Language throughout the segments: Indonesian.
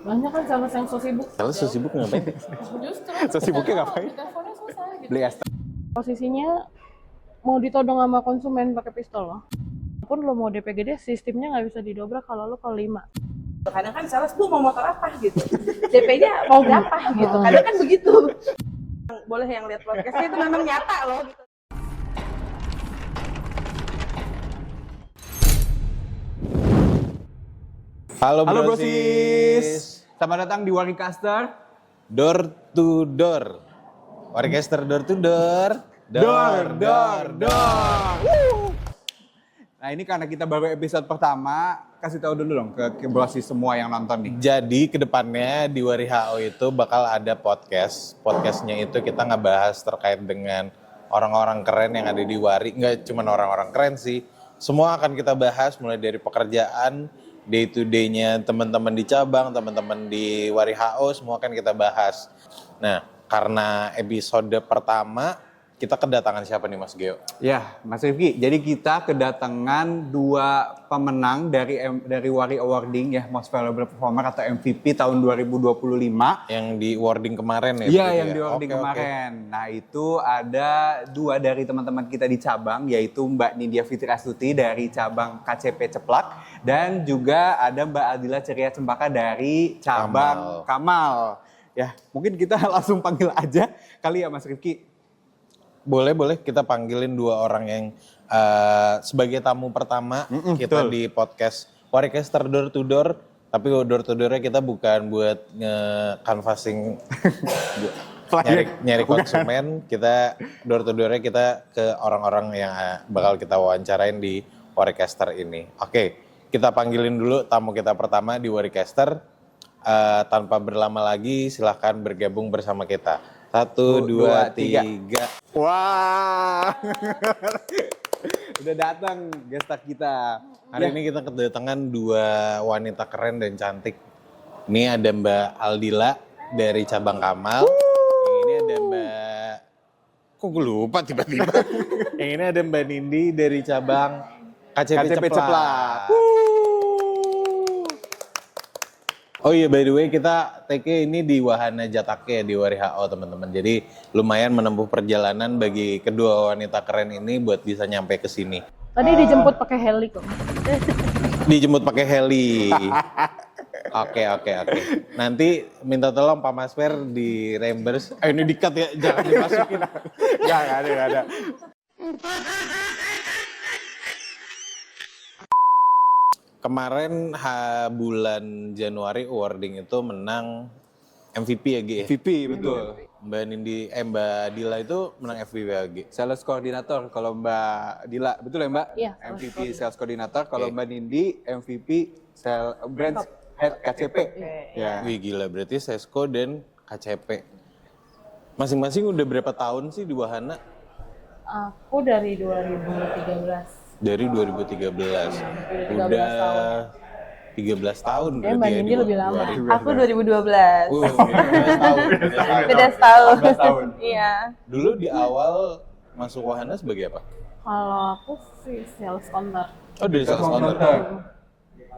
Banyak kan sales yang so sibuk. Sales so sibuk ngapain? Justru. So sibuknya ngapain? Teleponnya susah gitu. Beli es teh. Posisinya mau ditodong sama konsumen pakai pistol loh. Walaupun lo mau DP gede, sistemnya nggak bisa didobrak kalau lo kalau 5. Kadang kan sales bu mau motor apa gitu, DP-nya mau berapa gitu, kadang kan begitu. Boleh yang lihat podcastnya itu memang nyata loh gitu. Halo Halo brosis. brosis, selamat datang di Waricaster. Door to door. Orkester door to door. Door. Nah ini karena kita baru episode pertama, kasih tahu dulu dong ke brosis semua yang nonton nih. Jadi kedepannya di Wari HO itu bakal ada podcast. Podcastnya itu kita ngebahas terkait dengan orang-orang keren yang ada di Wari. Nggak cuma orang-orang keren sih. Semua akan kita bahas mulai dari pekerjaan, day to day-nya teman-teman di cabang, teman-teman di Wari HO, semua akan kita bahas. Nah, karena episode pertama kita kedatangan siapa nih Mas Geo? Ya Mas Rifki, jadi kita kedatangan dua pemenang dari Wari Awarding ya, Most Valuable Performer atau MVP tahun 2025. Yang di awarding kemarin ya? Iya begitu yang di awarding kemarin. Nah itu ada dua dari teman-teman kita di cabang, yaitu Mbak Nindya Fitri Astuti dari cabang KCP Ceplak, dan juga ada Mbak Adila Ceria Cempaka dari cabang Kamal. Ya mungkin kita langsung panggil aja kali ya Mas Rifki. Boleh kita panggilin dua orang yang sebagai tamu pertama kita betul. di podcast Waricaster Door to Door. Tapi door to door-nya kita bukan buat nge-canvassing nyari konsumen. Kita door to door-nya kita ke orang-orang yang bakal kita wawancarain di Waricaster ini. Oke, kita panggilin dulu tamu kita pertama di Waricaster. Tanpa berlama lagi silahkan bergabung bersama kita. 1, 2, 3. Wah, udah datang gestar kita. Hari ini kita kedatangan dua wanita keren dan cantik. Ini ada Mbak Aldila dari cabang Kamal. Yang ini ada Mbak... Kok gue lupa tiba-tiba. Yang ini ada Mbak Nindi dari cabang KCP Ceplak. Oh iya, by the way kita take ini di Wahana Jatake di Wari HO teman-teman. Jadi lumayan menempuh perjalanan bagi kedua wanita keren ini buat bisa nyampe ke sini. Tadi dijemput pakai heli kok. Dijemput pakai heli. Oke. Nanti minta tolong Pak Mas Fer di reimburse. Ini di-cut ya, jangan dimasukin. Gak ada. Kemarin bulan Januari awarding itu menang MVP ya G? MVP betul. Mbak Dila itu menang MVP ya G? Sales Coordinator kalau Mbak Dila, betul ya Mbak? Iya. MVP Sales Coordinator, kalau Mbak Nindi MVP Brand Head KCP. Ya. Wih gila, berarti Sesko dan KCP. Masing-masing udah berapa tahun sih di Wahana? Aku dari 2013. Dari 2013. Udah 13 tahun Kayak Mbak Nindi lebih lama. Aku 2012, 13 tahun. beda setahun. 14 tahun. Iya. Dulu di awal masuk Wahana sebagai apa? Kalau aku sih sales counter. Oh dari sales counter.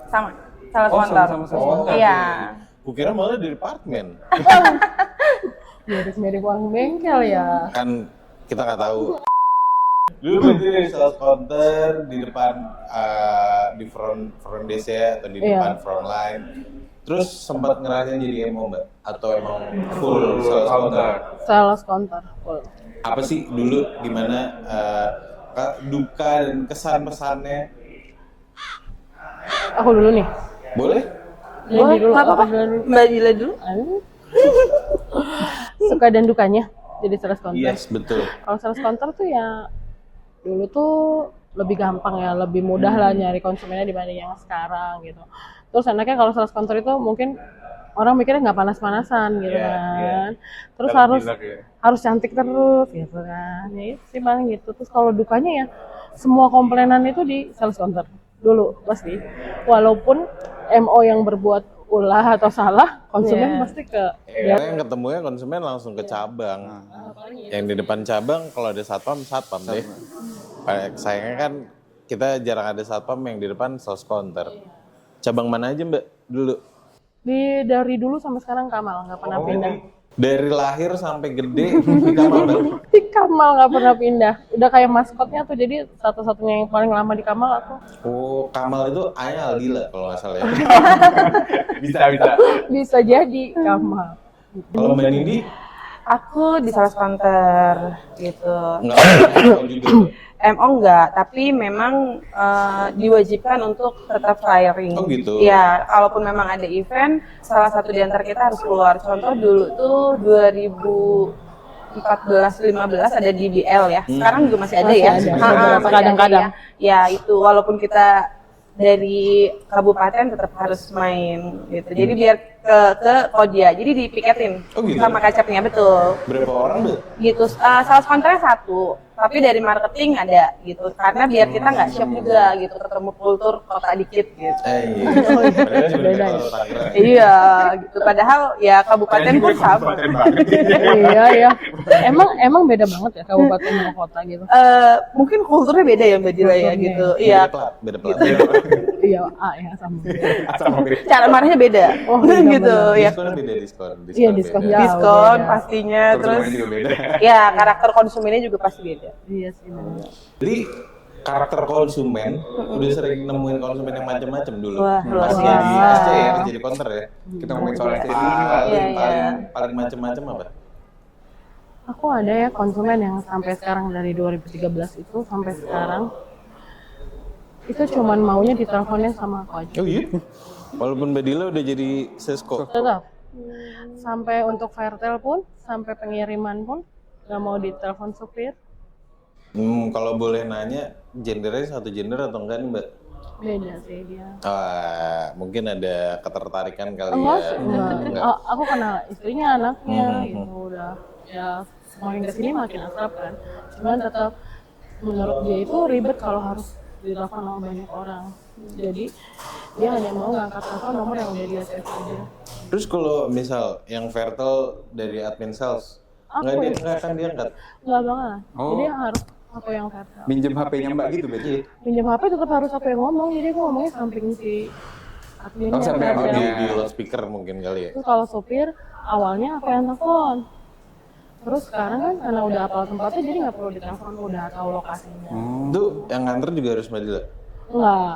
Sama sales Oh, counter. sama-sama sales counter. Iya. Kukira malah dari departemen. Mirip-mirip orang bengkel ya. Kan kita nggak tahu. Dulu berarti dari sales counter di depan di front desk ya atau di depan front line. Terus sempat ngerasain jadi MO Mbak atau emang full sales counter? Sales counter full. Apa sih dulu gimana duka dan kesan pesannya? Aku dulu nih. Boleh? Boleh, dulu. Nggak apa-apa. Aku dulu. Mbak Dila dulu. Suka dan dukanya jadi sales counter. Yes, betul. Kalau sales counter tuh ya dulu tuh lebih gampang ya, lebih mudah lah nyari konsumennya dibanding yang sekarang gitu. Terus enaknya kalau sales counter itu mungkin orang mikirnya nggak panas-panasan gitu kan. Terus harus cantik terus gitu kan. Ya itu sih paling gitu. Terus kalau dukanya ya semua komplainan itu di sales counter dulu pasti. Walaupun MO yang berbuat ulah atau salah, konsumen pasti ke Yang ketemunya konsumen langsung ke cabang. Yang di depan cabang kalau ada satpam deh. Sayangnya kan kita jarang ada satpam yang di depan sales counter. Cabang mana aja Mbak dulu? Dari dulu sampai sekarang Kamal, nggak pernah pindah. Dari lahir sampai gede di Kamal Mbak? Di Kamal nggak pernah pindah. Udah kayak maskotnya tuh, jadi satu-satunya yang paling lama di Kamal aku. Oh, Kamal itu ayah Aldila kalau nggak salah ya. Bisa, bisa. Bisa jadi Kamal. Kalau Mbak Nindi Aku di sales counter gitu. nggak tahu juga. MO enggak, tapi memang diwajibkan untuk tetap flyering. Oh, gitu. Iya, kalaupun memang ada event, salah satu di antara kita harus keluar. Contoh dulu tuh 2014-15 ada DBL ya. Sekarang juga masih ada Masih ya. ada, Ha-ha, beberapa masih ada kadang-kadang. ya. Ya itu, walaupun kita dari kabupaten tetap harus main gitu. Jadi biar ke Kodia, jadi dipiketin Oh, gitu. sama kacepnya, betul. Berapa orang tuh? Gitu, sales counter satu, tapi dari marketing ada gitu, karena biar kita nggak shock juga gitu, ketemu kultur kota dikit gitu. Iya. Padahal cuma Beda kalau ya? Tangerang. Iya gitu, padahal ya kabupaten pun sama. Iya. Emang beda banget ya kabupaten sama kota gitu. Mungkin kulturnya beda ya Mbak Dila ya Kulturnya. gitu, iya. Beda plat. Iya, ya sama. Cara marahnya beda, Oh, iya, gitu ya. Diskon beda diskon. Iya, diskon beda. jauh. Diskon beda. pastinya, terus Terus juga beda. ya karakter konsumennya juga pasti beda. Iya sih. bener. Jadi karakter konsumen udah sering nemuin konsumen yang macam-macam dulu. Wah, Pas luar jadi biasa. SC ya, jadi counter ya. Kita ngomongin soal SC dulu nih, Mbak. Paling Iya, iya. paling macam-macam apa? Aku ada ya konsumen yang sampai sekarang dari 2013 itu sampai sekarang itu cuman maunya diteleponin sama aku aja. Oh iya. Walaupun Mbak Dila udah jadi sesko. Tetap. Sampai untuk Fairtel pun, sampai pengiriman pun nggak mau ditelepon supir. Kalau boleh nanya, gendernya satu gender atau enggak nih Mbak? Beda sih dia. Mungkin ada ketertarikan kali Enggak ya. sih, enggak. Aku kenal istrinya, anaknya gitu udah. Ya semakin kesini makin akrab kan. Cuman tetap menurut dia itu ribet kalau harus ditelepon sama banyak orang. Jadi dia hanya mau ngangkat telepon nomor yang udah dia save aja. Terus kalau misal yang Vertel dari admin sales, Aku ya? nggak akan diangkat. Enggak banget. Oh. Jadi harus aku yang Fairtel. Minjem HP-nya Mbak gitu berarti. Pinjam HP tetap harus aku yang ngomong, jadi aku ngomongnya samping si adminnya. Oh, samping Oh, Fairtel. di loudspeaker mungkin kali ya. Terus kalau supir, awalnya aku yang telepon. Terus sekarang kan karena udah hafal tempatnya, jadi nggak perlu ditelepon, udah tahu lokasinya. Itu yang nganter juga harus Mbak Dila. Enggak.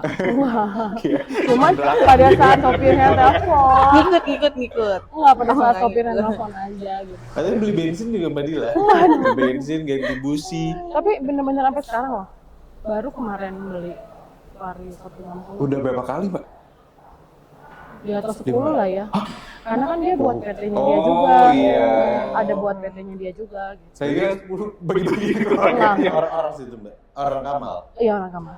Cuman pada saat sopirnya telepon, Ngikut. enggak, pada saat sopirnya telepon aja gitu. Katanya beli bensin juga Mbak Dila. Beli bensin, ganti busi. Tapi bener-bener sampai sekarang loh. Baru kemarin beli Vario 160. Udah berapa kali, Mbak? Di atas 10 lah ya. Karena kan dia buat PT-nya dia Oh, juga. iya. Ada buat PT-nya dia juga gitu. Saya kira 10 bagi-bagi ke Enggak. orangnya. Orang situ Mbak. Orang Kamal. Iya, orang kamar.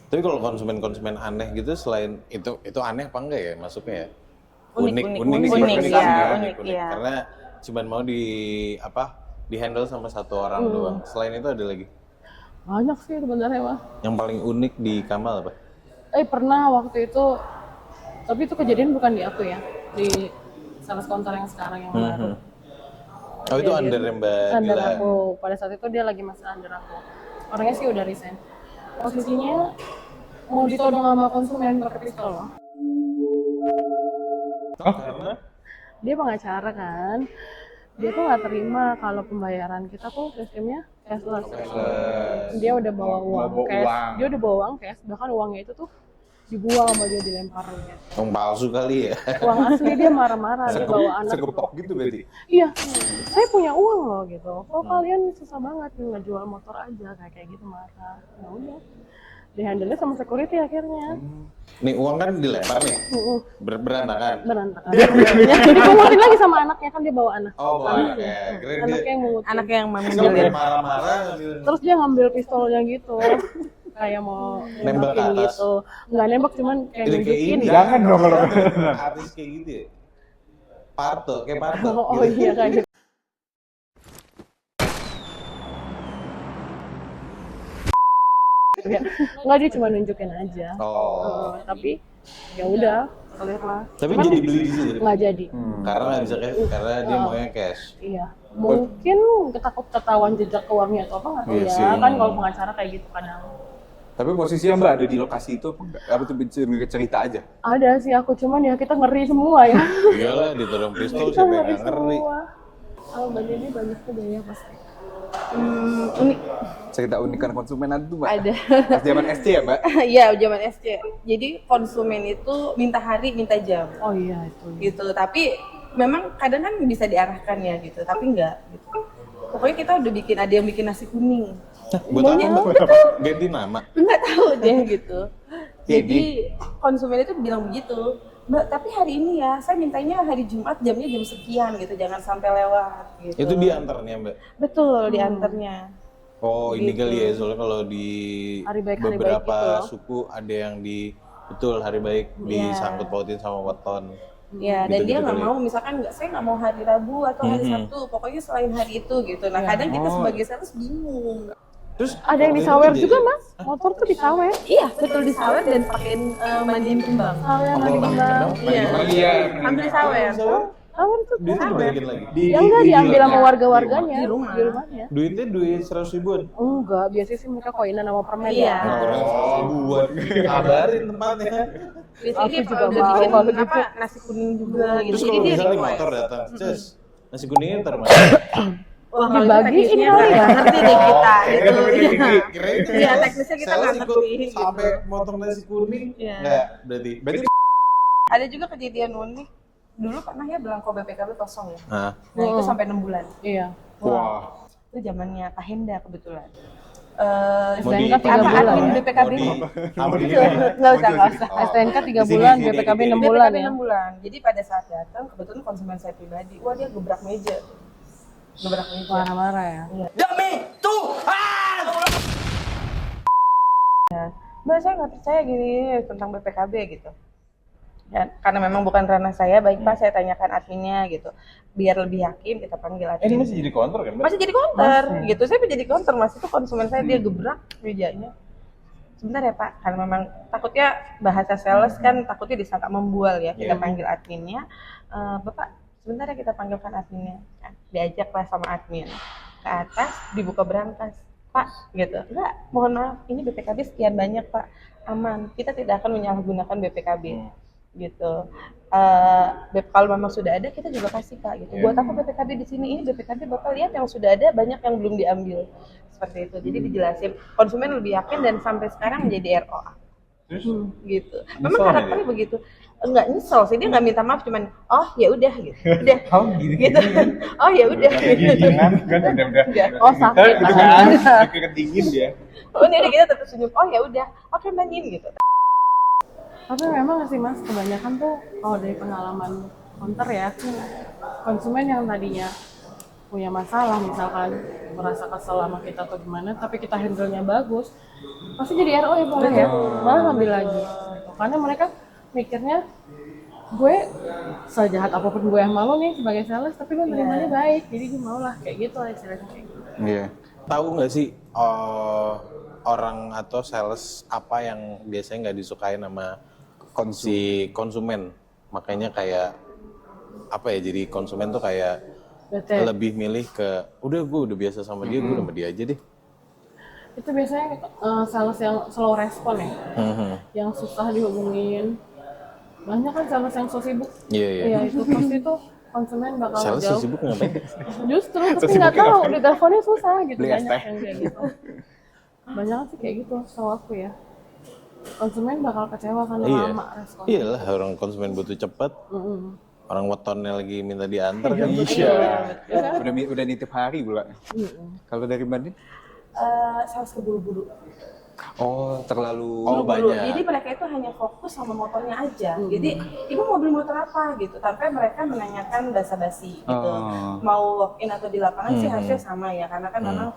Tapi kalau konsumen-konsumen aneh gitu selain itu aneh apa enggak ya masuknya ya? Unik, ya, unik, iya. Karena cuman mau di handle sama satu orang doang. Selain itu ada lagi. Banyak sih sebenarnya mah. Yang paling unik di Kamal apa? Pernah waktu itu, tapi itu kejadian bukan di aku ya, di sales counter yang sekarang yang baru. Oh itu under Mbak Under Dila. aku, pada saat itu dia lagi masih under aku. Orangnya sih udah resign. Posisinya mau ditodong sama konsumen pakai pistol loh. Karena Dia pengacara kan, dia tuh nggak terima kalau pembayaran kita tuh sistemnya cashless. Dia udah bawa uang bawa cash, uang. dia udah bawa uang cash, bahkan uangnya itu tuh dibuang sama dia, dilempar gitu. uang palsu kali ya. Uang asli dia marah-marah, dia bawa anak. Segepok gitu berarti. Iya, saya punya uang loh gitu. Kok kalian susah banget ngejual motor aja kayak gitu marah. Ya udah, dihandle sama security akhirnya. Nih uang kan dilempar nih. Berantakan. Berantakan. Jadi dipungutin lagi sama anaknya, kan dia bawa anak. Oh bawa anak ya. Keren dia. Anaknya yang mengutin. Anaknya yang Sampai mengambil. marah-marah. Terus dia ngambil pistolnya gitu. Kayak mau Nembak ke nembakin atas. gitu. Nggak nembak, cuman kayak Jadi kayak nunjukin. ini. Jangan dong kalau Artis kayak gitu ya. Parto, kayak Parto. Oh gitu. iya kayak gitu. Ya, nggak, dia cuma nunjukin aja. Oh. Tapi ya udah, clear lah. Tapi Cuman jadi beli di situ. nggak jadi. Karena nggak bisa cash, karena dia maunya cash. Iya. Mungkin ketakut ketahuan jejak uangnya atau apa nggak tahu Iya ya. sih. Kan kalau pengacara kayak gitu kadang. Tapi posisinya Mbak ada di lokasi itu apa enggak? Apa tuh cerita aja? Ada sih aku, cuman ya kita ngeri semua ya. Iyalah ditodong pistol Kita siapa yang nggak ngeri. semua. Oh, Mbak Nini banyak tuh ya pasti. Unik. Cerita unikan konsumen itu Mbak? Ada. Pas zaman SD ya Mbak? Iya, zaman SC. Jadi konsumen itu minta hari, minta jam. Oh iya itu. Gitu. Tapi memang kadang kan bisa diarahkan ya gitu, tapi enggak gitu. Pokoknya kita udah bikin, ada yang bikin nasi kuning. Buat Maunya apa? Ganti nama. enggak tahu deh gitu. Ini. Jadi konsumen itu bilang begitu, Mbak, tapi hari ini ya saya mintanya hari Jumat jamnya jam sekian gitu, jangan sampai lewat gitu. Itu diantarnya Mbak. Betul, diantarnya. Oh ini Gitu. kali ya, soalnya kalau di Hari baik beberapa gitu loh. suku ada yang betul hari baik Iya. disangkut pautin sama weton. Ya, dan Gitu-gitu dia nggak kali ya. mau, misalkan saya nggak mau hari Rabu atau hari Sabtu, pokoknya selain hari itu gitu. Nah, kadang kita sebagai sales bingung. Terus Ada yang disawer juga mas, motor tuh disawer. Iya, betul disawer dan pakein mandiin kembang. Sawer lagi kembang. Iya, ambil sawer. Sawer tuh. duit itu dibalikin lagi. Ya enggak diambil sama warga-warganya di rumahnya. Duitnya duit 100 ribuan. Enggak, biasanya sih mereka koinan sama permen Iya. ya. Ribuan. Kabarin tempatnya. Biasanya dia Aku juga udah mau bikin kalau gitu. nasi kuning juga gitu. Terus Jadi kalau dia misalnya request. motor datang, Ces, nasi kuningnya ntar mana? Wah, kalau itu Dibagiin teknisnya kali ya. nggak ngerti deh kita gitu. Kirain Iya, teknisnya kita sales nggak ikut ngerti. gitu. sampai motong nasi kuning. Iya. Enggak, berarti. Ada juga kejadian unik. Dulu pernah ya belangko BPKB kosong ya. Nah, Nah, itu sampai 6 bulan. Iya. Wah. Itu zamannya Pak Henda kebetulan. STNK 3 apa bulan admin ya? BPKB? Mau di Nggak usah, nggak usah. STNK 3 Di sini, bulan, di sini, BPKB di sini. 6 bulan BPKB ya. 6 bulan. Jadi pada saat datang, kebetulan konsumen saya pribadi, wah dia gebrak meja. Gebrak meja. Marah-marah ya. Mbak, saya nggak percaya gini tentang BPKB gitu. Dan karena memang bukan ranah saya, baik Pak, saya tanyakan adminnya gitu. Biar lebih yakin, kita panggil ini admin. masih jadi kontrak kan, Mbak? Masih jadi counter gitu. Saya menjadi counter, Mas. Itu konsumen saya dia gebrak mejanya. Sebentar ya Pak, karena memang takutnya bahasa sales kan takutnya disangka membual ya. Kita panggil adminnya. Bapak, sebentar ya kita panggilkan adminnya. Nah, diajaklah sama admin ke atas, dibuka berangkas. Pak, gitu. Enggak, mohon maaf, ini BPKB sekian banyak Pak. Aman, kita tidak akan menyalahgunakan BPKB. Gitu. Kalau memang sudah ada kita juga kasih Pak gitu. Buat apa BPKB di sini? Ini BPKB Bapak lihat yang sudah ada banyak yang belum diambil. Seperti itu. Jadi dijelasin konsumen lebih yakin dan sampai sekarang menjadi ROA. Gitu. Memang karakternya begitu. Enggak nyesel sih, dia nggak minta maaf, cuman oh ya udah gitu. Udah. Oh, gini. Gitu. Oh ya udah. Kan udah. Oh sakit. Keringet dingin dia. Oh ini udah kita tetap senyum. Oh ya udah. Oke manin gitu. Tapi memang sih mas, kebanyakan tuh kalau dari pengalaman counter ya, konsumen yang tadinya punya masalah, misalkan merasa kesel sama kita atau gimana, tapi kita handle-nya bagus, pasti jadi RO ya boleh ya, malah ngambil lagi. Karena mereka mikirnya, gue sejahat apapun gue yang malu nih sebagai sales, tapi gue nerimanya baik, jadi gue mau lah kayak gitu lah istilahnya kayak gitu. Iya. Tahu nggak sih orang atau sales apa yang biasanya nggak disukain sama si konsumen? Makanya kayak apa ya, jadi konsumen tuh kayak Bete. lebih milih ke udah gue udah biasa sama dia, gue sama dia aja deh. Itu biasanya sales yang slow respon ya, yang susah dihubungin. Banyak kan sales yang so sibuk. Iya, iya. Iya itu pasti tuh konsumen bakal Sales jauh. sibuk ngapain? Justru tapi nggak tahu di teleponnya susah gitu, Beli es banyak teh. yang kayak gitu. Banyak sih kayak gitu, setahu aku ya. Konsumen bakal kecewa kan Iya. lama respon. Iyalah, orang konsumen butuh cepet. Orang wetonnya lagi minta diantar kan. Udah nitip hari pula. Kalau dari Mbak Din? Sales keburu-buru. Oh, terlalu Oh, banyak. Jadi mereka itu hanya fokus sama motornya aja. Jadi ibu mau beli motor apa gitu, tanpa mereka menanyakan basa-basi gitu. Mau walk in atau di lapangan sih harusnya sama ya, karena kan memang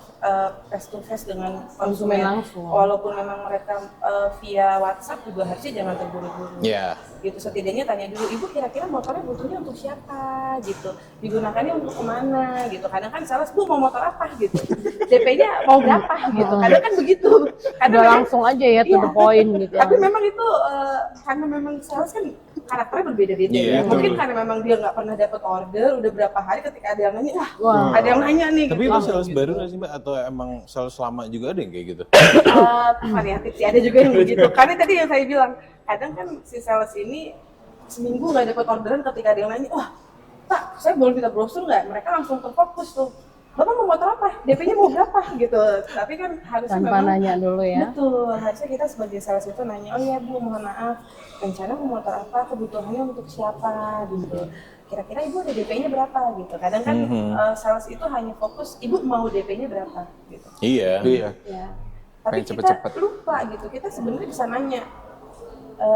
face to face dengan konsumen langsung. Walaupun memang mereka via WhatsApp juga harusnya jangan terburu-buru. Iya. Gitu, setidaknya tanya dulu, ibu kira-kira motornya butuhnya untuk siapa gitu, digunakannya untuk kemana gitu. Kadang kan sales, bu mau motor apa gitu, DP-nya mau berapa gitu, kadang kan begitu. Kadang Udah memang- langsung aja ya to the point gitu. tapi memang itu karena memang sales kan karakternya berbeda-beda Iya, ya. Mungkin betul. karena memang dia nggak pernah dapat order, udah berapa hari ketika ada yang nanya, Wah. ada yang nanya nih. Tapi gitu. itu sales baru nggak sih Mbak? Atau emang sales lama juga ada yang kayak gitu? Variatif sih, ada juga yang begitu. Karena tadi yang saya bilang, kadang kan si sales ini seminggu nggak dapat orderan ketika ada yang nanya, wah Pak, saya boleh minta brosur nggak? Mereka langsung terfokus tuh. Bapak mau motor apa? DP-nya mau berapa? Gitu. Tapi kan harusnya Tanpa memang nanya dulu ya. betul, harusnya kita sebagai sales itu nanya, oh ya Bu, mohon maaf, rencana mau motor apa, kebutuhannya untuk siapa, gitu. Kira-kira Ibu ada DP-nya berapa, gitu. Kadang kan sales itu hanya fokus, Ibu mau DP-nya berapa, gitu. Iya. Iya. Ya. Tapi Pengen kita cepet-cepet. lupa gitu, kita sebenarnya bisa nanya,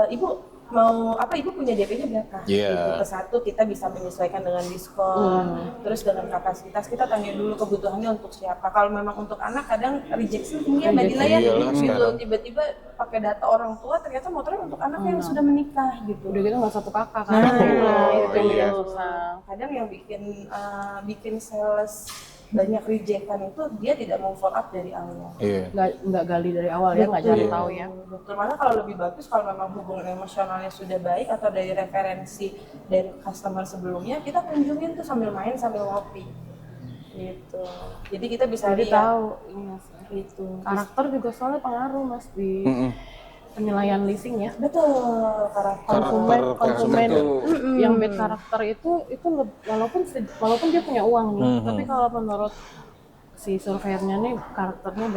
Ibu mau apa, Ibu punya DP-nya berapa? Iya. Gitu. Ke satu kita bisa menyesuaikan dengan diskon, terus dengan kapasitas kita tanya dulu kebutuhannya untuk siapa. Kalau memang untuk anak kadang rejection tinggi ya Mbak Dila ya, Iyalah, gitu. sekarang. Tiba-tiba pakai data orang tua ternyata motornya untuk anak yang sudah menikah gitu. Udah gitu nggak satu kakak kan. Nah, Oh, itu iya. susah. kadang yang bikin sales banyak rejection itu dia tidak mau follow up dari awal. Iya. Nggak gali dari awal ya, nggak cari tahu ya. Betul, malah kalau lebih bagus kalau memang hubungan emosionalnya sudah baik atau dari referensi dari customer sebelumnya, kita kunjungin tuh sambil main sambil ngopi gitu. Jadi kita bisa Jadi lihat tahu iya sih. gitu. Karakter juga soalnya pengaruh Mas di penilaian leasing ya. Betul, karakter. Konsumen tuh. yang bad karakter itu walaupun dia punya uang nih, tapi kalau menurut si surveyornya nih karakternya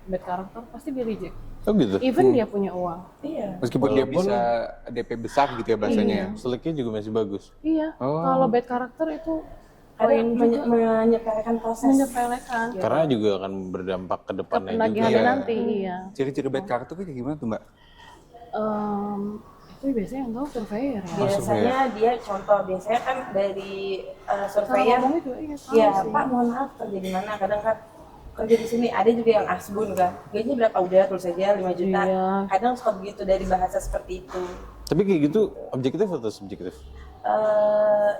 bad karakter pasti di reject. Oh gitu? Even dia punya uang. Iya. Meskipun dia bisa DP besar gitu ya bahasanya. Seliknya juga masih bagus. Iya. Oh. Kalau bad karakter itu Kadang poin juga menyepelekan proses. menyepelekan Karena juga akan berdampak ke ke depannya juga. penagihannya Iya. nanti. Iya. Ciri-ciri bad karakter tuh kayak gimana tuh Mbak? Itu biasanya yang tahu surveyor ya. Biasanya dia contoh, biasanya kan dari Cara surveyor, ngomongnya juga iya tahu ya sih. Pak mohon maaf kerja di mana, kadang kan kerja di sini, ada juga yang asbun kan, gajinya berapa, udah tulis aja 5 juta, Iya. kadang suka begitu dari bahasa seperti itu. Tapi kayak gitu objektif atau subjektif?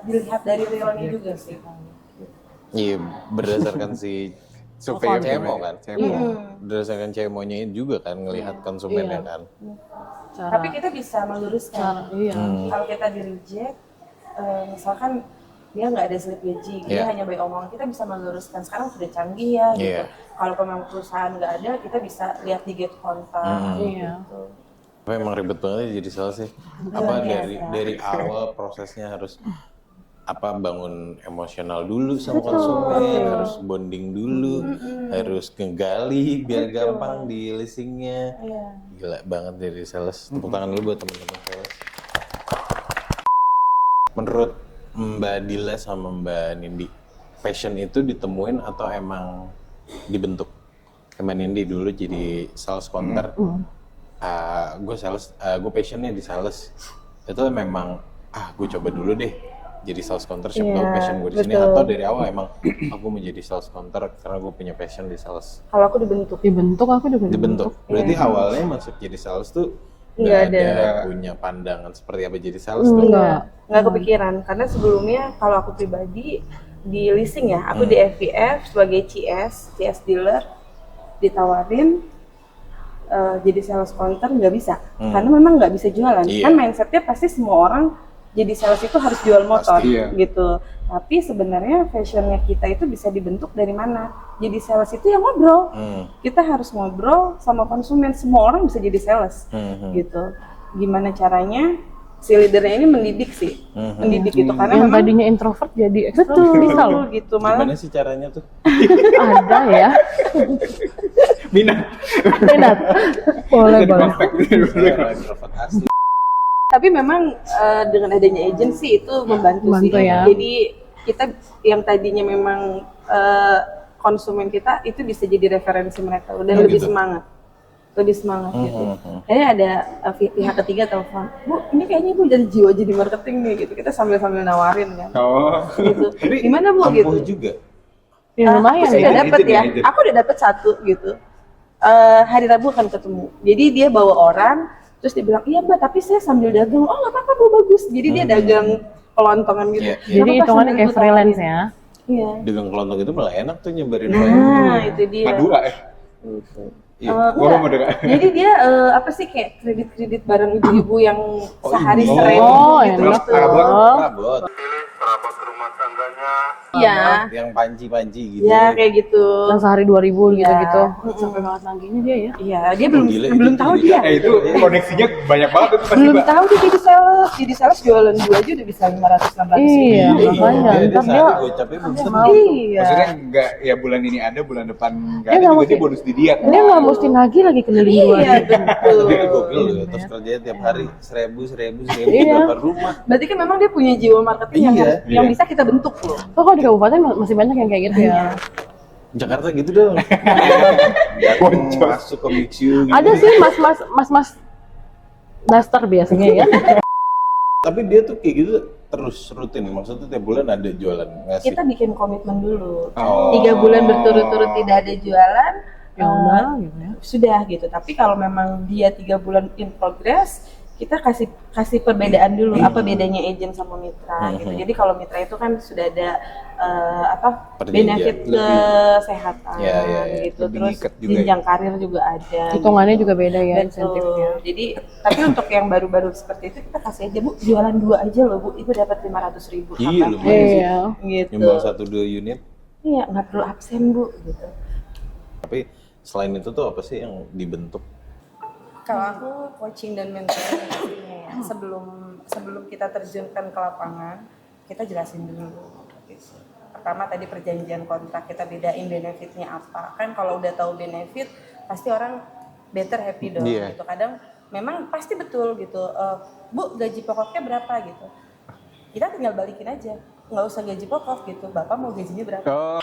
Dilihat dari realnya juga sih. Iya, berdasarkan si Surveyor CMO kan. Iya. Berdasarkan CMO-nya juga kan ngelihat konsumennya Iya. kan. Cara, Tapi kita bisa meluruskan. iya. Kalau kita di reject, misalkan dia nggak ada slip gaji, dia Iya. hanya by omongan, kita bisa meluruskan. Sekarang sudah canggih ya, gitu. Iya. Kalau memang perusahaan nggak ada, kita bisa lihat di get kontak. Iya. Gitu. Tapi emang ribet banget ya jadi sales sih. Luar Apa biasa. dari awal prosesnya harus bangun emosional dulu sama konsumen, harus bonding dulu, harus ngegali biar gampang di leasingnya. Iya. Gila banget dari sales. Tepuk tangan dulu buat teman-teman sales. Menurut Mbak Dila sama Mbak Nindi, passion itu ditemuin atau emang dibentuk? Mbak Nindi dulu jadi sales counter. Gue passionnya di sales. Itu memang gue coba dulu deh jadi sales counter, siapa tahu Iya, passion gue di sini, betul. atau dari awal emang aku menjadi sales counter karena gue punya passion di sales. Kalau aku dibentuk. Aku juga Dibentuk. Berarti awalnya masuk jadi sales tuh Nggak nggak ada. punya pandangan seperti apa jadi sales tuh. Nggak kepikiran, karena sebelumnya kalau aku pribadi di leasing ya, aku di FVF sebagai CS dealer, ditawarin jadi sales counter nggak bisa, karena memang nggak bisa jualan. Iya. Kan mindsetnya pasti semua orang jadi sales itu harus jual motor, Pasti, iya. gitu. Tapi sebenarnya fashionnya kita itu bisa dibentuk dari mana? Jadi sales itu yang ngobrol. Kita harus ngobrol sama konsumen. Semua orang bisa jadi sales, gitu. Gimana caranya? Si leadernya ini mendidik sih, mendidik itu karena yang memang tadinya introvert jadi extrovert betul, bisa loh. gitu. Malah Gimana sih caranya tuh? Ada ya. Minat. Minat. Boleh. Introvert asli. tapi memang dengan adanya agency itu membantu sih. Membantu ya. Jadi kita yang tadinya memang konsumen kita itu bisa jadi referensi mereka, udah lebih gitu. semangat, gitu. Kayaknya ada pihak ketiga telepon, Bu, ini kayaknya Ibu jadi jiwa jadi marketing nih, gitu. Kita sambil nawarin kan, Oh. gitu. Gimana Bu Ampuh gitu? juga. Ya lumayan Aku sudah ya. dapat Agent ya, ya, agent. aku udah dapat satu gitu. Hari Rabu akan ketemu. Jadi dia bawa orang, terus dia bilang, iya Mbak, tapi saya sambil dagang. Oh nggak apa-apa Bu, bagus. Jadi dia dagang kelontongan gitu. Iya, Jadi Nggak apa-apa, hitungannya sambil kayak putar. freelance ya. Iya. Dagang kelontong itu malah enak tuh nyebarin file. Nah itu dia. Madura ya. Gitu. Iya. Enggak. mau dengar. Jadi dia apa sih kayak kredit barang ibu-ibu yang sehari ibu. 1.000 Oh, gitu. enak. Perabot. perabot rumah tangganya. Iya. Yang panci-panci gitu. Iya kayak gitu. Yang sehari 2.000 Iya. gitu-gitu. Sampai banget nagihnya dia ya. Iya, dia belum gila, belum itu tahu gila. dia. Itu koneksinya banyak banget itu pasti, Belum Mbak. tahu dia jadi sales jualan 2 aja udah bisa 500-600 Iya, ribu. makanya. Dia Ntar sehari dia gocapnya belum tentu. Iya. Maksudnya enggak ya bulan ini ada, bulan depan enggak Dia ada nggak juga mesti- dia bonus di dia. dia nggak mesti nagih lagi keliling dua Iya, gitu. betul. Tapi itu gokil loh, terus kerjanya tiap hari 1.000 Iya. berapa rumah. Berarti kan memang dia punya jiwa marketing Iya. yang bisa kita bentuk loh. Oh, kalau di kabupaten masih banyak yang kayak gitu ya. Jakarta gitu dong. Masuk ke Mixu gitu. Ada sih mas-mas daster biasanya ya. Tapi dia tuh kayak gitu terus rutin. Maksudnya tiap bulan ada jualan ngasih. Kita bikin komitmen dulu. Oh. 3 bulan berturut-turut tidak ada jualan, Ya udah gitu ya. sudah gitu. Tapi kalau memang dia 3 bulan in progress, kita kasih perbedaan dulu. Apa bedanya agent sama mitra gitu. Jadi kalau mitra itu kan sudah ada Perjanjian. benefit Lebih- kesehatan Ya, ya, ya. gitu. Lebih Terus ngikat juga jenjang karir juga ada. Hitungannya juga beda ya Betul. insentifnya. Jadi tapi untuk yang baru-baru seperti itu kita kasih aja Bu, jualan 2 aja loh Bu, Ibu dapat 500.000. Iya, lumayan sih. Iya. Gitu. Nyumbang 1-2 unit. Iya, nggak perlu absen Bu gitu. Tapi selain itu tuh apa sih yang dibentuk? Kalau aku coaching dan mentoring pastinya ya. Sebelum kita terjunkan ke lapangan, kita jelasin dulu. Gitu. Pertama tadi perjanjian kontrak, kita bedain benefitnya apa. Kan kalau udah tahu benefit, pasti orang better happy dong. Iya. Gitu. Kadang memang pasti betul gitu. Bu, gaji pokoknya berapa gitu. Kita tinggal balikin aja. Nggak usah gaji pokok gitu. Bapak mau gajinya berapa? Oh.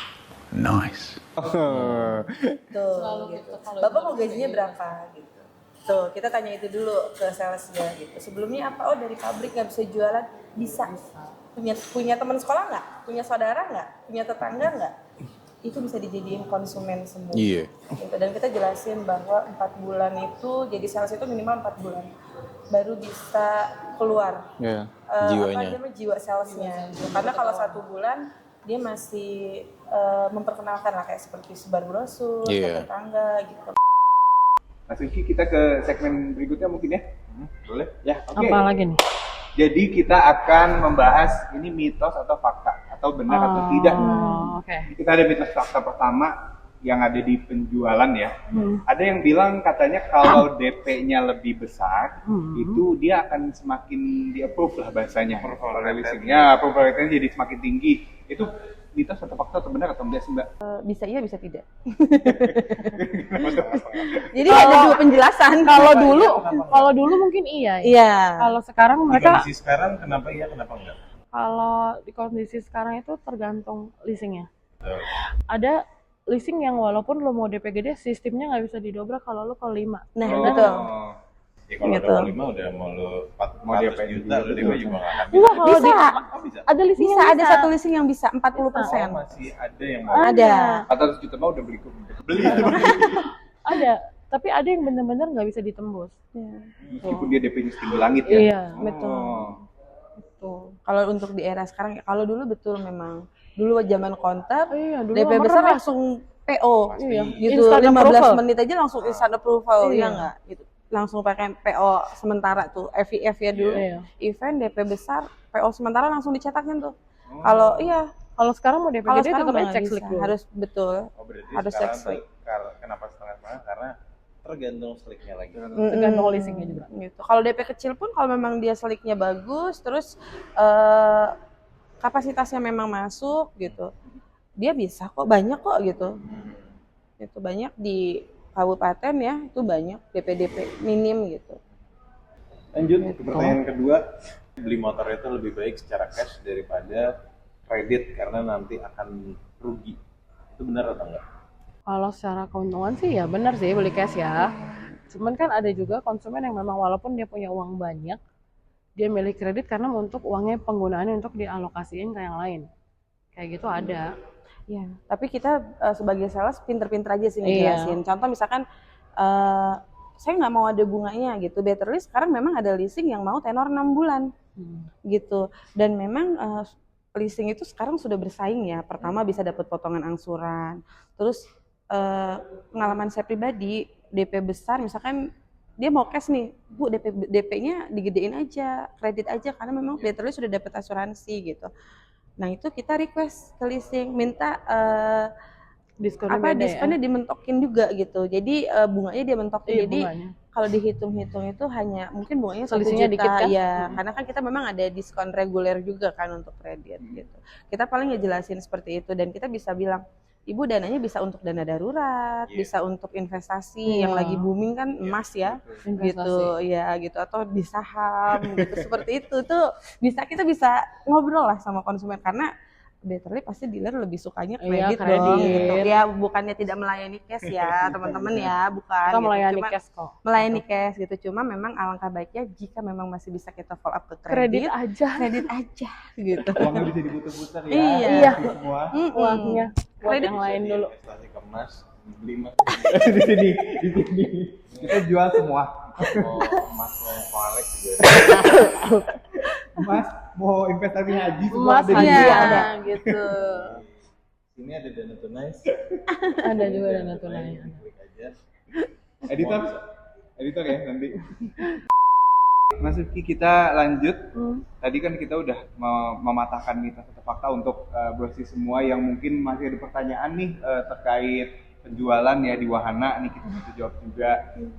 Tuh, gitu. Bapak mau gajinya berapa gitu. Tuh, kita tanya itu dulu ke salesnya gitu. Sebelumnya apa? Oh, dari pabrik nggak bisa jualan? Bisa. Punya teman sekolah nggak? Punya saudara nggak? Punya tetangga nggak? Itu bisa dijadiin konsumen semua. Iya. Gitu. Dan kita jelasin bahwa 4 bulan itu, jadi sales itu minimal 4 bulan baru bisa keluar Iya. Jiwanya. apa namanya, jiwa salesnya. Karena kalau 1 bulan dia masih memperkenalkan lah kayak seperti sebar brosur, Iya. ke tetangga gitu. Mas Rizky, kita ke segmen berikutnya mungkin ya? Boleh? Ya, oke. Apa lagi nih? Jadi kita akan membahas ini mitos atau fakta atau benar atau tidak. Oh, oke. Kita ada mitos fakta pertama yang ada di penjualan ya. Ada yang bilang katanya kalau DP-nya lebih besar, itu dia akan semakin di-approve lah bahasanya. Approval leasingnya, approval rate-nya jadi semakin tinggi. Itu mitos atau fakta atau benar atau enggak sih, Mbak? Bisa iya bisa tidak. Jadi ada 2 penjelasan. Kalau dulu mungkin iya. Ya. Iya. Kalau sekarang Di mereka kondisi sekarang kenapa iya kenapa enggak? kalau di kondisi sekarang itu tergantung leasingnya. Ada leasing yang walaupun lo mau DP gede, sistemnya nggak bisa didobrak kalau lo ke 5. Nah, Oh. betul. Ya kalau Gitu. udah 5 udah mau lo 400 juta lo DP juga nggak akan Enggak, kalau Bisa. Oh, bisa. ada leasing Bisa yang ada satu leasing yang bisa 40%. Oh, masih ada yang mau Ada. 400 juta mah udah beli beli. Ada, tapi ada yang benar-benar nggak bisa ditembus. meskipun dia DP-nya setinggi langit ya. Iya, Oh. betul. Tuh. Kalau untuk di era sekarang, kalau dulu betul memang. Dulu zaman kontak, Iya, dulu DP mah besar merah. langsung PO. Iya, Gitu. instant 15 approval. menit aja langsung instant approval, Iya. ya enggak? Gitu. Langsung pakai PO sementara tuh, FIF ya dulu. Iya. Event DP besar, PO sementara langsung dicetakin tuh. Kalau iya, Kalau sekarang mau DP kalau gede sekarang tetap udah aja nggak cek bisa. slip dulu. Harus betul. Oh, berarti Harus sekarang cek slip. kenapa setengah-setengah? Karena tergantung sliknya lagi. Tergantung leasingnya juga. Gitu. Kalau DP kecil pun kalau memang dia seliknya bagus, terus kapasitasnya memang masuk gitu, dia bisa kok, banyak kok gitu. Itu banyak di kabupaten ya, itu banyak DP minim gitu. Lanjut ke pertanyaan kedua, beli motor itu lebih baik secara cash daripada kredit karena nanti akan rugi. Itu benar atau enggak? Kalau secara keuntungan sih ya benar sih beli cash ya. Cuman kan ada juga konsumen yang memang walaupun dia punya uang banyak, dia milih kredit karena untuk uangnya penggunaannya untuk dialokasiin ke yang lain. Kayak gitu ada. Ya, tapi kita sebagai sales pinter-pinter aja sih Iya. ngejelasin. Contoh misalkan saya nggak mau ada bunganya gitu. Better lease sekarang memang ada leasing yang mau tenor 6 bulan gitu. Dan memang leasing itu sekarang sudah bersaing ya. Pertama bisa dapat potongan angsuran. Terus pengalaman saya pribadi DP besar, misalkan dia mau cash nih, Bu, DP-nya digedein aja, kredit aja, karena memang betterly sudah dapat asuransi gitu. Nah itu kita request ke leasing, minta Diskonnya beda diskonnya dimentokin juga gitu. Jadi bunganya dia mentokin. Iya, Jadi bunganya. kalau dihitung-hitung itu hanya mungkin bunganya 1 Selisihnya juta dikit kan? ya. Karena kan kita memang ada diskon reguler juga kan untuk kredit gitu. Kita paling ngejelasin seperti itu dan kita bisa bilang, Ibu dananya bisa untuk dana darurat, bisa untuk investasi yang lagi booming kan emas ya, gitu ya gitu, atau di saham gitu seperti itu tuh kita bisa ngobrol lah sama konsumen karena betterly pasti dealer lebih sukanya kredit dong gitu. Ya bukannya tidak melayani cash ya teman-teman ya, bukan. Kita gitu. melayani Cuma cash kok. melayani cash gitu. Cuma memang alangkah baiknya jika memang masih bisa kita follow up ke Kredit kredit aja gitu. Uangnya bisa diputar-putar ya. Iya. Semua. Uangnya buat Kredit yang lain dulu. Investasi ke emas, beli emas. di sini. Kita jual semua. Mau emas mau Alex juga. Mas mau investasi haji semua Emas ada di haji sini. ada. Gitu. Ini ada dana tunai. Ada juga dana tunai. Klik aja. Editor ya nanti. Mas Rifki, kita lanjut. Tadi kan kita udah mematahkan mitos atau fakta untuk brosi semua yang mungkin masih ada pertanyaan nih terkait penjualan ya di wahana nih, kita bisa jawab juga.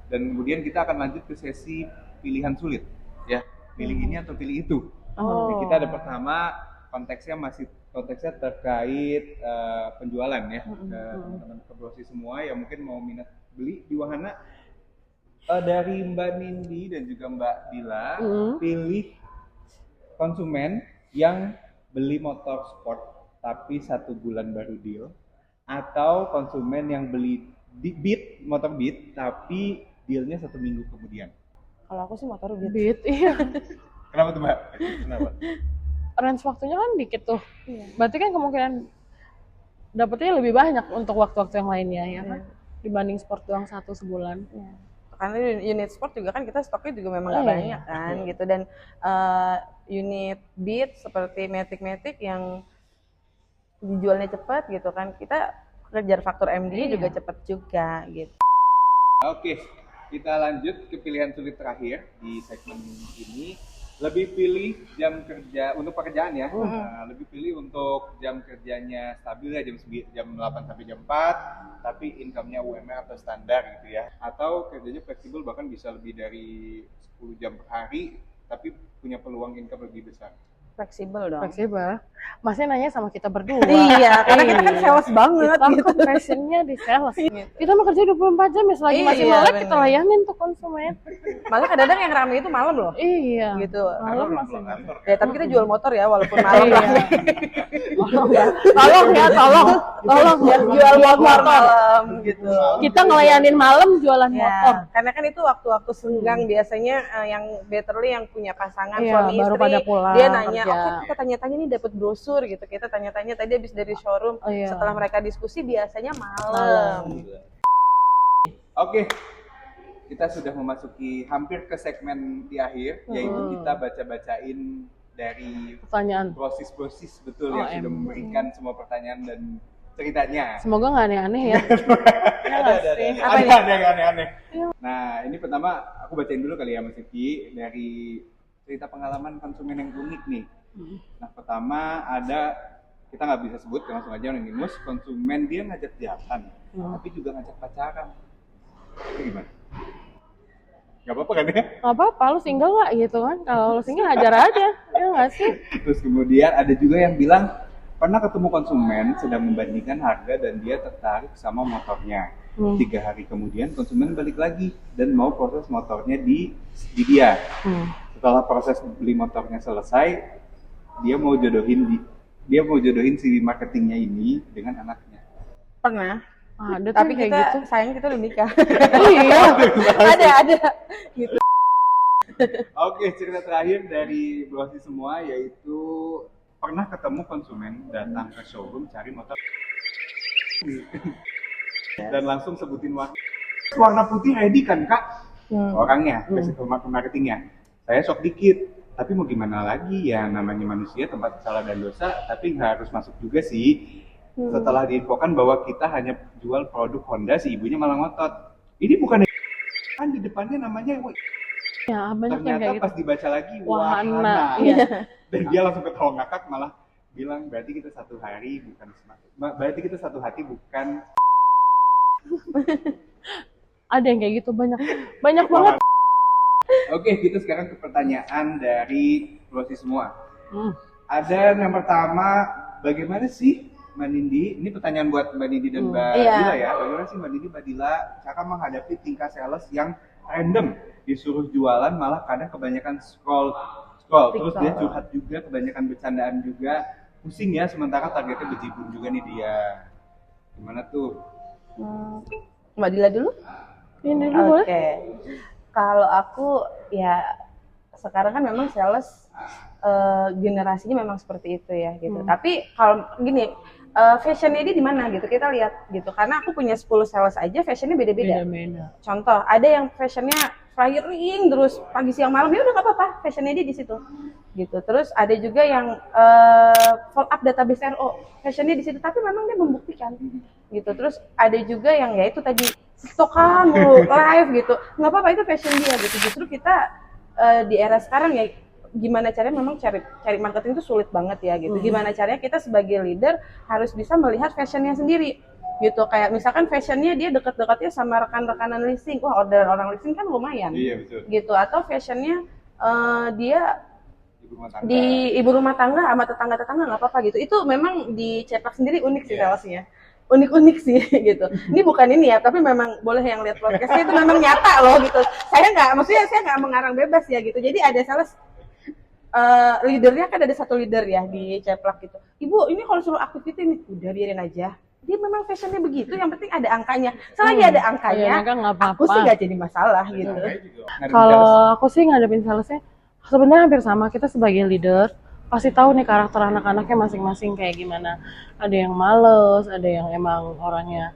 Dan kemudian kita akan lanjut ke sesi pilihan sulit ya, pilih ini atau pilih itu. Jadi kita ada pertama konteksnya terkait penjualan ya, teman-teman ke brosi semua yang mungkin mau minat beli di wahana. Dari Mbak Nindi dan juga Mbak Dila, pilih konsumen yang beli motor sport tapi 1 bulan baru deal, atau konsumen yang beli motor Beat tapi dealnya 1 minggu kemudian. Kalau aku sih motor Beat. Beat, iya. Kenapa tuh Mbak? Kenapa? Range waktunya kan dikit tuh. Berarti kan kemungkinan dapetnya lebih banyak untuk waktu-waktu yang lainnya ya kan? Dibanding sport doang 1 sebulan. Karena unit sport juga kan kita stoknya juga memang nggak banyak kan gitu, dan unit Beat seperti Matic yang dijualnya cepat gitu kan, kita kejar faktor MD juga cepat juga gitu. Oke, kita lanjut ke pilihan sulit terakhir di segmen ini. Lebih pilih jam kerja untuk pekerjaan ya, lebih pilih untuk jam kerjanya stabil ya, jam 8 sampai jam 4, tapi income-nya UMR atau standar gitu ya, atau kerjanya fleksibel bahkan bisa lebih dari 10 jam per hari tapi punya peluang income lebih besar. Fleksibel dong. Fleksibel. Masnya nanya sama kita berdua. Iya, karena kita kan sales banget Kita gitu. passionnya di sales. Kita mau kerja 24 jam ya, selagi masih Iya, melek bener. kita layanin tuh konsumen. Malah kadang-kadang yang rame itu malam loh. Iya. Gitu. Malam Belum masih. pulang kantor. Ya, tapi kita jual motor ya walaupun malam lah. Tolong ya, tolong ya, jual motor malam gitu. Kita ngelayanin malam jualan motor. Ya, karena kan itu waktu-waktu senggang biasanya yang betterly yang punya pasangan Iya, suami baru istri, pada pulang dia nanya, kerja. oke kita tanya-tanya nih dapat brosur gitu, kita tanya-tanya tadi habis dari showroom, Oh, iya. setelah mereka diskusi biasanya malam. Oke, kita sudah memasuki hampir ke segmen di akhir, yaitu kita baca-bacain dari Pertanyaan. brosis betul yang sudah memberikan semua pertanyaan dan ceritanya. Semoga nggak aneh-aneh ya. Ada yang aneh-aneh. Nah, ini pertama aku bacain dulu kali ya Mas Vicky, dari cerita pengalaman konsumen yang unik nih. Nah, pertama ada, kita nggak bisa sebut, langsung aja anonimus, konsumen dia ngajak jalan, tapi juga ngajak pacaran. Itu gimana? Gak apa-apa kan ya? Nggak apa-apa, lu single nggak gitu kan? Kalau lu single hajar aja, ya nggak sih? Terus kemudian ada juga yang bilang pernah ketemu konsumen sedang membandingkan harga dan dia tertarik sama motornya. 3 hari kemudian konsumen balik lagi dan mau proses motornya di dia. Setelah proses beli motornya selesai, dia mau jodohin si marketingnya ini dengan anaknya. Pernah. Ada tuh Tapi yang kayak kita gitu. sayang kita udah nikah. Iya. ada gitu. Oke, cerita terakhir dari brosi semua yaitu pernah ketemu konsumen datang ke showroom cari motor dan langsung sebutin warna putih ready kan kak? Orangnya, ke marketingnya. Saya sok dikit, tapi mau gimana lagi ya, namanya manusia tempat salah dan dosa, tapi nggak harus masuk juga sih. Setelah diinfokan bahwa kita hanya jual produk Honda, si ibunya malah ngotot. ini bukan kan di depannya namanya Ya banyak yang ternyata kayak gitu. pas dibaca lagi Wahana. wahana. Iya. Dan dia langsung ketawa ngakak malah bilang berarti kita satu hari bukan berarti kita satu hati bukan Ada yang kayak gitu banyak banget. Oke, kita sekarang ke pertanyaan dari Rosi semua. Hmm. Ada yang pertama, bagaimana sih Mbak Nindi? Ini pertanyaan buat Mbak Nindi dan Mbak Iya. Dila ya. Bagaimana sih Mbak Nindi, Mbak Dila cara menghadapi tingkah sales yang random, disuruh jualan malah kadang kebanyakan scroll terus dia curhat juga, kebanyakan bercandaan juga, pusing ya sementara targetnya bejibun juga nih dia. Gimana tuh? Mbak Dila dulu? Ini dulu boleh? Oke. Kalau aku ya sekarang kan memang sales generasinya memang seperti itu ya gitu. Tapi kalau gini, fashionnya dia di mana gitu kita lihat gitu. Karena aku punya 10 sales aja fashionnya beda-beda. Beda-beda. Contoh, ada yang fashionnya flyering terus pagi siang malam, ya udah nggak apa-apa, fashionnya dia di situ gitu. Terus ada juga yang follow up database RO, fashionnya di situ, tapi memang dia membuktikan gitu. Terus ada juga yang ya itu tadi tiktokan mulu, live gitu, nggak apa-apa, itu fashion dia gitu. Justru kita di era sekarang ya gimana caranya, memang cari marketing itu sulit banget ya gitu. Gimana caranya kita sebagai leader harus bisa melihat fashionnya sendiri gitu. Kayak misalkan fashionnya dia deket-deketnya sama rekan-rekanan leasing, wah orderan orang leasing kan lumayan. Iya, betul. Gitu. Atau fashionnya dia Ibu rumah tangga. di ibu rumah tangga sama tetangga-tetangga nggak apa-apa gitu. Itu memang di Ceplak sendiri unik sih salesnya. Unik-unik sih gitu. Ini bukan ini ya, tapi memang boleh yang lihat podcastnya itu memang nyata loh gitu. Saya nggak mengarang bebas ya gitu. Jadi ada sales leadernya kan ada satu leader ya di Ceplak gitu. Ibu, ini kalau suruh activity nih, udah biarin aja. Dia memang fashionnya begitu, yang penting ada angkanya. Selagi ada angkanya, Iya, kan nggak apa-apa. aku sih nggak jadi masalah gitu. Kalau aku sih ngadepin salesnya sebenarnya hampir sama. Kita sebagai leader pasti tahu nih karakter anak-anaknya masing-masing kayak gimana. Ada yang males, ada yang emang orangnya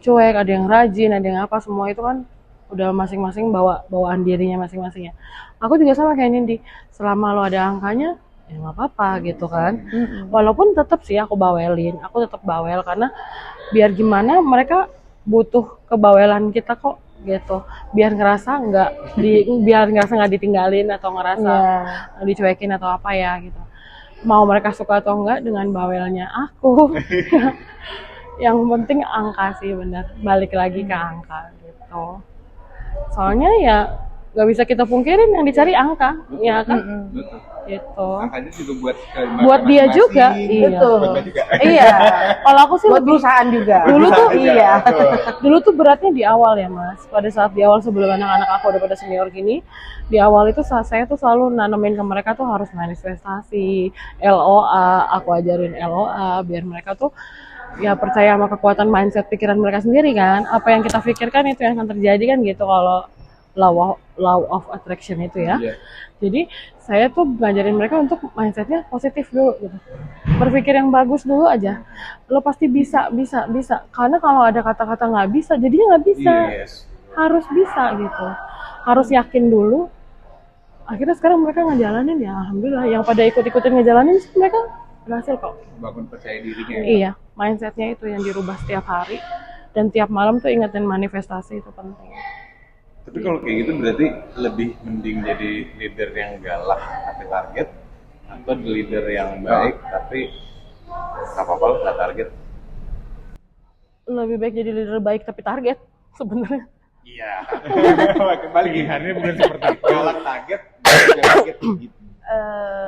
cuek, ada yang rajin, ada yang apa, semua itu kan udah masing-masing bawaan dirinya masing-masing ya. Aku juga sama kayak Nindi, selama lo ada angkanya ya nggak apa-apa gitu kan. Walaupun tetap sih aku tetap bawel karena biar gimana mereka butuh kebawelan kita kok gitu, biar ngerasa nggak ditinggalin atau ngerasa dicuekin atau apa ya gitu. Mau mereka suka atau enggak dengan bawelnya aku. Yang penting angka sih, benar, balik lagi ke angka gitu. Soalnya ya nggak bisa kita pungkirin yang dicari angka, ya kan? Betul. Gitu. Angkanya juga Buat dia juga, iya. Betul. Buat dia juga. Iya. Kalau aku sih Buat lebih perusahaan juga. Dulu tuh iya. dulu tuh beratnya di awal ya Mas. Pada saat di awal sebelum anak-anak aku udah pada senior gini, di awal itu saya tuh selalu nanemin ke mereka tuh harus manifestasi, LOA, aku ajarin LOA biar mereka tuh ya percaya sama kekuatan mindset pikiran mereka sendiri kan. Apa yang kita pikirkan itu yang akan terjadi kan gitu kalau law of attraction itu ya. Iya. Jadi saya tuh ngajarin mereka untuk mindsetnya positif dulu gitu. Berpikir yang bagus dulu aja. Lo pasti bisa. Karena kalau ada kata-kata nggak bisa, jadinya nggak bisa. Yes. Harus bisa gitu. Harus yakin dulu. Akhirnya sekarang mereka ngejalanin ya, alhamdulillah. Yang pada ikut-ikutin ngejalanin sih mereka berhasil kok. Bangun percaya dirinya. Iya, mindsetnya itu yang dirubah setiap hari. Dan tiap malam tuh ingetin manifestasi itu penting. Tapi kalau kayak gitu berarti lebih mending jadi leader yang galak tapi target, atau leader yang baik tapi nggak apa-apa lah nggak target. Lebih baik jadi leader baik tapi target sebenarnya. Iya. Kembali Pilihannya bukan seperti itu. galak target gitu.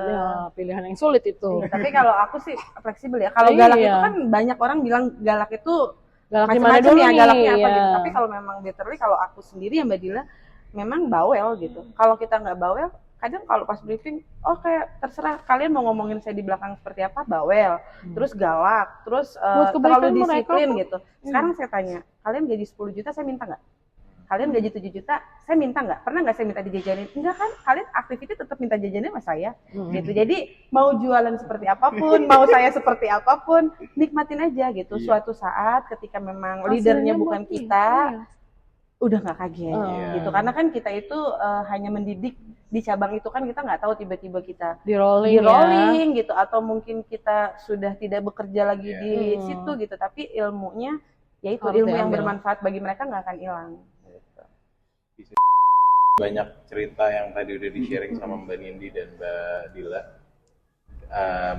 Ya, pilihan yang sulit itu. Iya, tapi kalau aku sih fleksibel ya. Kalau Iya. galak itu kan banyak orang bilang galak itu Galak di mana macam-macam dulu ya, nih? galaknya apa Iya. gitu. Tapi kalau memang literally, kalau aku sendiri ya Mbak Dila, memang bawel gitu. Kalau kita nggak bawel, kadang kalau pas briefing, oh kayak terserah kalian mau ngomongin saya di belakang seperti apa, bawel, terus galak, terus Buat kebaikan terlalu mereka disiplin kok. gitu. Sekarang saya tanya, kalian gaji 10 juta saya minta nggak? Kalian gaji 7 juta, saya minta nggak? Pernah nggak saya minta dijajanin? Enggak kan? Kalian aktiviti tetap minta jajanin sama saya. Gitu. Jadi mau jualan seperti apapun, mau saya seperti apapun, nikmatin aja gitu. Suatu saat ketika memang leadernya Hasilnya bukan buat kita, iya. udah nggak kaget gitu. Karena kan kita itu hanya mendidik di cabang itu kan, kita nggak tahu tiba-tiba kita Di rolling, gitu, atau mungkin kita sudah tidak bekerja lagi di situ gitu. Tapi ilmunya, yaitu Harus ilmu yang diambil. bermanfaat bagi mereka nggak akan hilang. Banyak cerita yang tadi udah di-sharing sama Mbak Nindi dan Mbak Dila.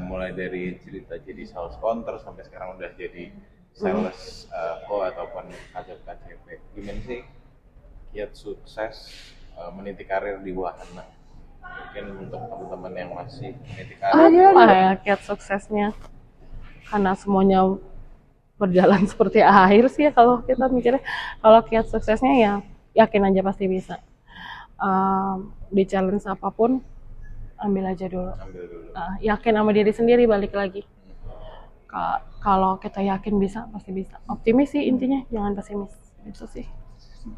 Mulai dari cerita jadi sales counter sampai sekarang udah jadi sales co ataupun KCP. Gimana sih kiat sukses meniti karir di wahana? Mungkin untuk teman-teman yang masih meniti karir. Apa ya kiat suksesnya? Karena semuanya berjalan seperti air sih ya kalau kita mikirnya. Kalau kiat suksesnya ya yakin aja pasti bisa. Di challenge apapun ambil aja dulu. Yakin sama diri sendiri, balik lagi. Kalau kita yakin bisa, pasti bisa. Optimis sih intinya, jangan pesimis. Itu sih.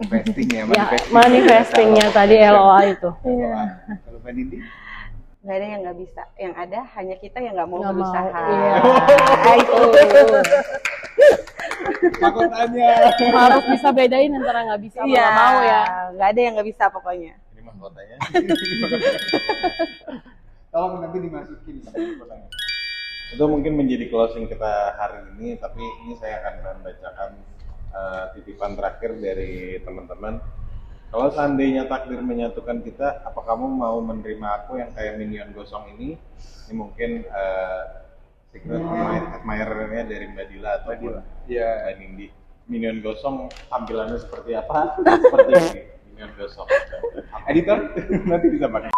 Manifesting ya, Ya, manifestingnya tadi LOA itu. Kalau Mbak Nindi? Nggak ada yang nggak bisa, yang ada hanya kita yang nggak mau Nggak mau, berusaha. iya. Itu. Mahkotanya. Harus bisa bedain antara nggak bisa sama Iya, nggak mau ya. nggak ada yang nggak bisa pokoknya. Ini mahkotanya. Tolong nanti dimasukin mahkotanya. Itu mungkin menjadi closing kita hari ini, tapi ini saya akan membacakan titipan terakhir dari teman-teman. Kalau seandainya takdir menyatukan kita, apa kamu mau menerima aku yang kayak minion gosong ini? Ini mungkin secret admirer-nya dari Mbak Dila atau Mbak Nindi. Minion gosong tampilannya seperti apa? Seperti ini, minion gosong. Editor, nanti bisa pakai.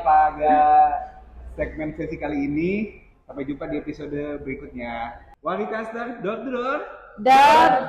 Pada segmen sesi kali ini, sampai jumpa di episode berikutnya. Wanita Star, door to door. Dar.